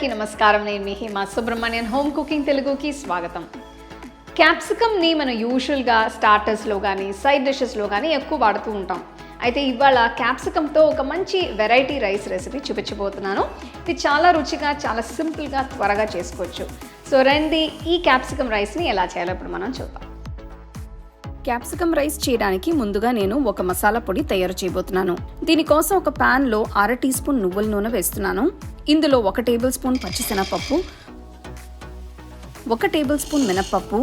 అందరికీ నమస్కారం. నేను మీ హిమా సుబ్రహ్మణ్యన్. హోమ్ కుకింగ్ తెలుగుకి స్వాగతం. క్యాప్సికమ్ని మనం యూజువల్గా స్టార్టర్స్లో కానీ సైడ్ డిషెస్లో కానీ ఎక్కువ వాడుతూ ఉంటాం. అయితే ఇవాళ క్యాప్సికమ్తో ఒక మంచి వెరైటీ రైస్ రెసిపీ చూపించబోతున్నాను. ఇది చాలా రుచిగా, చాలా సింపుల్గా, త్వరగా చేసుకోవచ్చు. సో రండి, ఈ క్యాప్సికమ్ రైస్ని ఎలా చేయాలో ఇప్పుడు మనం చూద్దాం. క్యాప్సికమ్ రైస్ చేయడానికి ముందుగా నేను ఒక మసాలా పొడి తయారు చేయబోతున్నాను. దీనికోసం ఒక ప్యాన్లో 1/2 టీ స్పూన్ నువ్వుల నూనె వేస్తున్నాను. ఇందులో 1 టేబుల్ స్పూన్ పచ్చిశనగపప్పు, 1 టేబుల్ స్పూన్ మినప్పప్పు,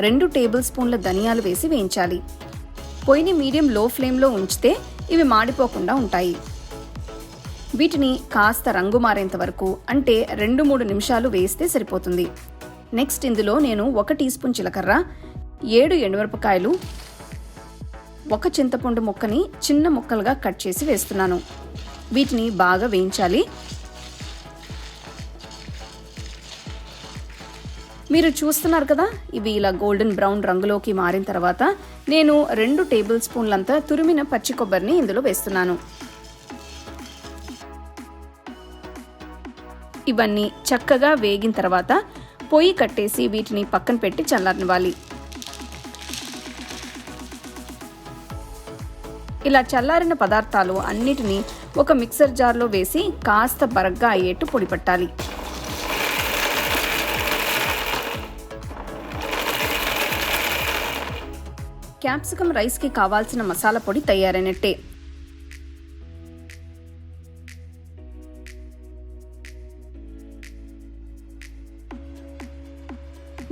2 టేబుల్ స్పూన్ల ధనియాలు వేసి వేయించాలి. పొయ్యిని మీడియం లో ఫ్లేమ్లో ఉంచితే ఇవి మాడిపోకుండా ఉంటాయి. వీటిని కాస్త రంగు మారేంత వరకు, అంటే 2-3 నిమిషాలు వేస్తే సరిపోతుంది. నెక్స్ట్ ఇందులో నేను 1 టీ స్పూన్ జీలకర్ర, 7 ఎండుమిరపకాయలు, 1 చింతపండు ముక్కని చిన్న ముక్కలుగా కట్ చేసి వేస్తున్నాను. వీటిని బాగా వేయించాలి. మీరు చూస్తున్నారు కదా, ఇవి ఇలా గోల్డెన్ బ్రౌన్ రంగులోకి మారిన తర్వాత నేను 2 టేబుల్ స్పూన్లంతా తురిమిన పచ్చి కొబ్బరిని ఇందులో వేస్తున్నాను. ఇవన్నీ చక్కగా వేగిన తర్వాత పొయ్యి కట్టేసి వీటిని పక్కన పెట్టి చల్లారనివ్వాలి. ఇలా చల్లారిన పదార్థాలు అన్నిటినీ ఒక మిక్సర్ జార్లో వేసి కాస్త బరగ్గా అయ్యేట్టు పొడి పట్టాలి. క్యాప్సికమ్ రైస్కి కావాల్సిన మసాలా పొడి తయారైనట్టే.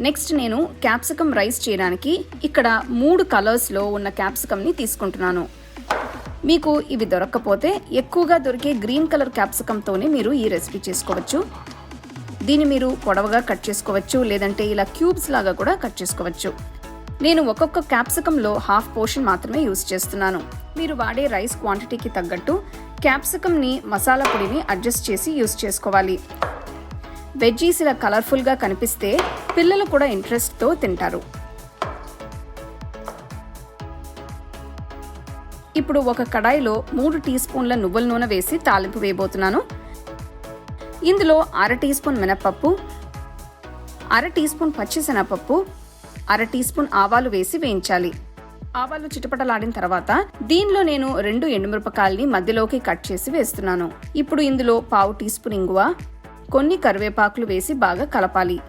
నెక్స్ట్ నేను క్యాప్సికమ్ రైస్ చేయడానికి ఇక్కడ 3 కలర్స్లో ఉన్న క్యాప్సికమ్ని తీసుకుంటున్నాను. మీకు ఇవి దొరక్కపోతే ఎక్కువగా దొరికే గ్రీన్ కలర్ క్యాప్సికమ్తోనే మీరు ఈ రెసిపీ చేసుకోవచ్చు. దీన్ని మీరు పొడవుగా కట్ చేసుకోవచ్చు, లేదంటే ఇలా క్యూబ్స్ లాగా కూడా కట్ చేసుకోవచ్చు. నేను ఒక్కొక్క క్యాప్సికంలో హాఫ్ పోర్షన్ మాత్రమే యూజ్ చేస్తున్నాను. మీరు వాడే రైస్ క్వాంటిటీకి తగ్గట్టు క్యాప్సికమ్ని మసాలా పొడిని అడ్జస్ట్ చేసి యూజ్ చేసుకోవాలి. వెజ్జీస్ ఇలా కలర్ఫుల్గా కనిపిస్తే పిల్లలు కూడా ఇంట్రెస్ట్తో తింటారు. ఇప్పుడు ఒక కడాయిలో 3 టీ స్పూన్ల నువ్వుల నూనె వేసి తాలింపు వేయబోతున్నాను. ఇందులో 1/2 టీ స్పూన్ మినప్పప్పు, 1/2 టీ స్పూన్ పచ్చిశనగపప్పు, 1/2 టీ స్పూన్ ఆవాలు వేసి వేయించాలి. ఆవాలు చిటపటలాడిన తర్వాత దీనిలో నేను 2 ఎండుమిరపకాయల్ని మధ్యలోకి కట్ చేసి వేస్తున్నాను. ఇప్పుడు ఇందులో 1/2 టీ స్పూన్ ఇంగువ, కొన్ని కరివేపాకులు వేసి బాగా కలపాలి.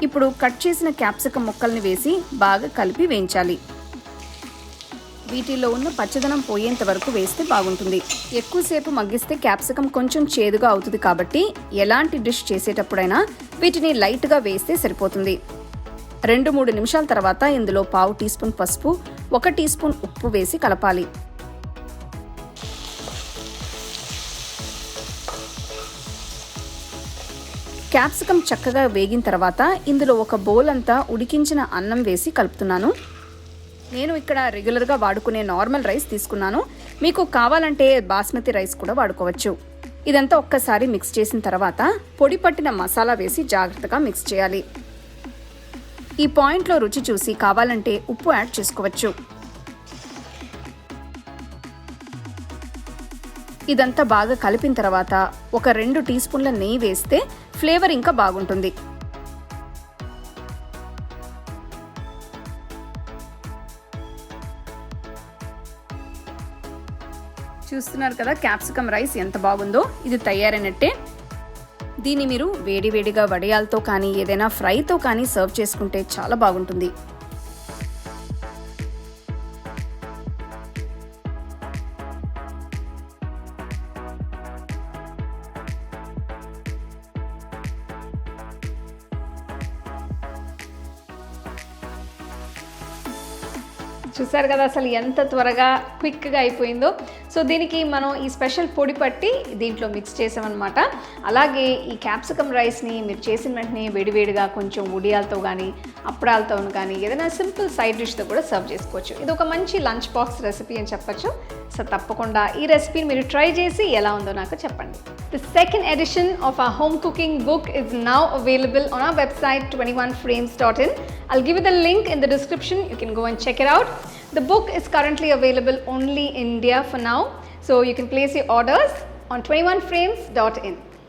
ఇప్పుడు కట్ చేసిన క్యాప్సికమ్ ముక్కల్ని వేసి బాగా కలిపి వేయించాలి. వీటిలో ఉన్న పచ్చదనం పోయేంత వరకు వేస్తే బాగుంటుంది. ఎక్కువసేపు మగ్గిస్తే క్యాప్సికమ్ కొంచెం చేదుగా అవుతుంది. కాబట్టి ఎలాంటి డిష్ చేసేటప్పుడైనా వీటిని లైట్గా వేస్తే సరిపోతుంది. 2-3 నిమిషాల తర్వాత ఇందులో 1/2 టీ స్పూన్ పసుపు, 1 టీ స్పూన్ ఉప్పు వేసి కలపాలి. క్యాప్సికమ్ చక్కగా వేగిన తర్వాత ఇందులో ఒక బౌల్ అంతా ఉడికించిన అన్నం వేసి కలుపుతున్నాను. నేను ఇక్కడ రెగ్యులర్గా వాడుకునే నార్మల్ రైస్ తీసుకున్నాను. మీకు కావాలంటే బాస్మతి రైస్ కూడా వాడుకోవచ్చు. ఇదంతా ఒక్కసారి మిక్స్ చేసిన తర్వాత పొడి పట్టిన మసాలా వేసి జాగ్రత్తగా మిక్స్ చేయాలి. ఈ పాయింట్లో రుచి చూసి కావాలంటే ఉప్పు యాడ్ చేసుకోవచ్చు. ఇదంతా బాగా కలిపిన తర్వాత ఒక 2 టీ స్పూన్ల నెయ్యి వేస్తే ఫ్లేవర్ ఇంకా బాగుంటుంది. చూస్తున్నారు కదా క్యాప్సికమ్ రైస్ ఎంత బాగుందో. ఇది తయారైనట్టే. దీన్ని మీరు వేడివేడిగా వడియాలతో కానీ ఏదైనా ఫ్రైతో కానీ సర్వ్ చేసుకుంటే చాలా బాగుంటుంది. చూసారు కదా అసలు ఎంత త్వరగా క్విక్గా అయిపోయిందో. సో దీనికి మనం ఈ స్పెషల్ పొడి పట్టి దీంట్లో మిక్స్ చేసామన్నమాట. అలాగే ఈ క్యాప్సికమ్ రైస్ని మీరు చేసిన వెంటనే వేడివేడిగా కొంచెం ఉడియాలతో కానీ అప్పడాలతో కానీ ఏదైనా సింపుల్ సైడ్ డిష్తో కూడా సర్వ్ చేసుకోవచ్చు. ఇది ఒక మంచి లంచ్ బాక్స్ రెసిపీ అని చెప్పచ్చు. సో తప్పకుండా ఈ రెసిపీని మీరు ట్రై చేసి ఎలా ఉందో నాకు చెప్పండి. The second edition of our home cooking book is now available on our website 21frames.in. I'll give you the link in the description. You can go and check it out. The book is currently available only in India for now. So you can place your orders on 21frames.in.